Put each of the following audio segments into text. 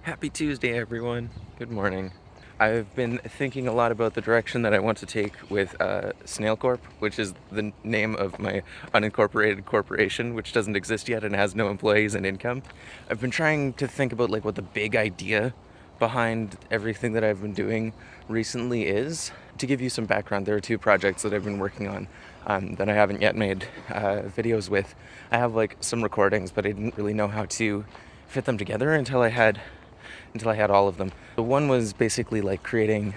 Happy Tuesday, everyone. Good morning. I've been thinking a lot about the direction that I want to take with Snailcorp, which is the name of my unincorporated corporation, which doesn't exist yet and has no employees and income. I've been trying to think about what the big idea behind everything that I've been doing recently is. To give you some background, there are two projects that I've been working on that I haven't yet made videos with. I have some recordings, but I didn't really know how to fit them together until I had all of them. The one was basically creating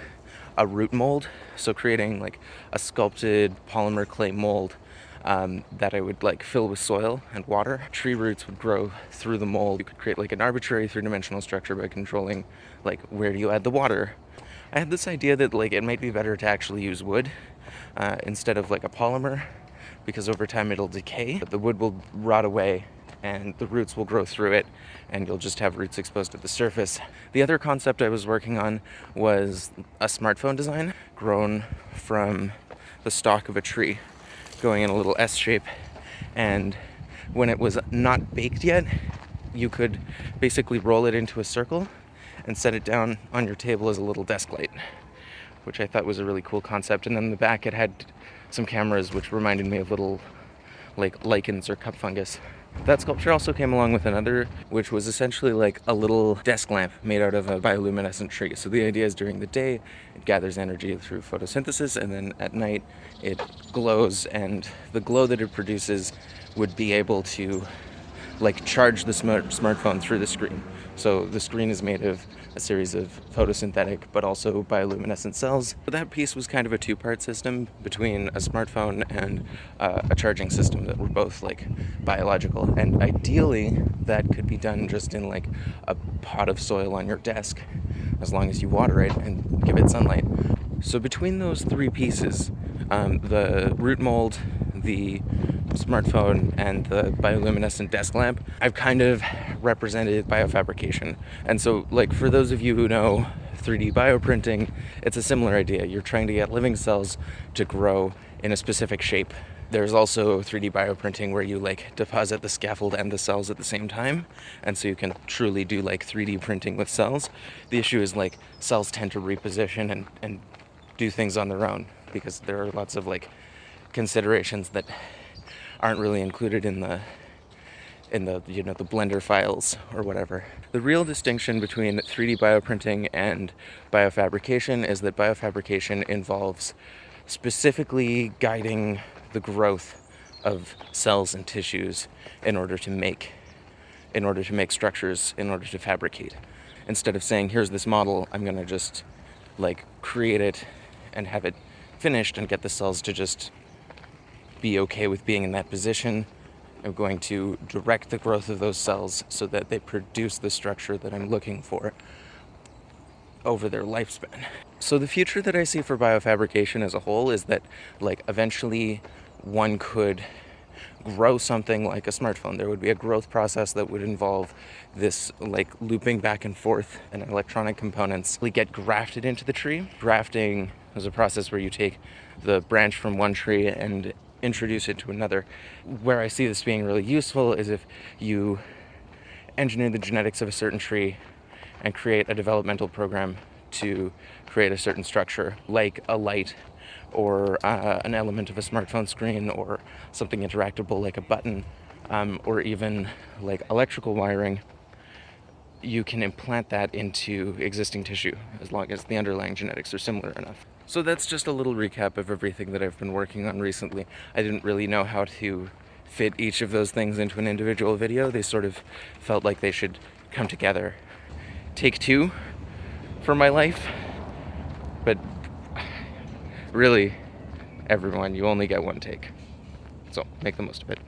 a root mold, so creating a sculpted polymer clay mold that I would fill with soil and water. Tree roots would grow through the mold. You could create an arbitrary three-dimensional structure by controlling where do you add the water. I had this idea that it might be better to actually use wood instead of a polymer, because over time it'll decay, but the wood will rot away and the roots will grow through it, and you'll just have roots exposed to the surface. The other concept I was working on was a smartphone design grown from the stalk of a tree, going in a little S shape, and when it was not baked yet, you could basically roll it into a circle and set it down on your table as a little desk light, which I thought was a really cool concept. And then in the back it had some cameras which reminded me of little lichens or cup fungus. That sculpture also came along with another, which was essentially a little desk lamp made out of a bioluminescent tree. So the idea is during the day, it gathers energy through photosynthesis, and then at night it glows, and the glow that it produces would be able to charge the smartphone through the screen. So the screen is made of a series of photosynthetic but also bioluminescent cells. But that piece was kind of a two-part system between a smartphone and a charging system that were both biological. And ideally that could be done just in a pot of soil on your desk, as long as you water it and give it sunlight. So between those three pieces, the root mold, the smartphone, and the bioluminescent desk lamp, I've kind of represented biofabrication. And so for those of you who know 3D bioprinting, it's a similar idea. You're trying to get living cells to grow in a specific shape. There's also 3D bioprinting where you deposit the scaffold and the cells at the same time, and so you can truly do 3D printing with cells. The issue is cells tend to reposition and do things on their own, because there are lots of considerations that aren't really included in the the Blender files or whatever. The real distinction between 3D bioprinting and biofabrication is that biofabrication involves specifically guiding the growth of cells and tissues in order to make structures, in order to fabricate. Instead of saying, here's this model, I'm gonna just create it and have it finished and get the cells to just be okay with being in that position. I'm going to direct the growth of those cells so that they produce the structure that I'm looking for over their lifespan. So the future that I see for biofabrication as a whole is that eventually one could grow something like a smartphone. There would be a growth process that would involve this looping back and forth, and electronic components get grafted into the tree. Grafting is a process where you take the branch from one tree and introduce it to another. Where I see this being really useful is if you engineer the genetics of a certain tree and create a developmental program to create a certain structure, like a light or an element of a smartphone screen, or something interactable like a button, or even electrical wiring. You can implant that into existing tissue as long as the underlying genetics are similar enough. So that's just a little recap of everything that I've been working on recently. I didn't really know how to fit each of those things into an individual video. They sort of felt like they should come together. Take two for my life, but really, everyone, you only get one take. So make the most of it.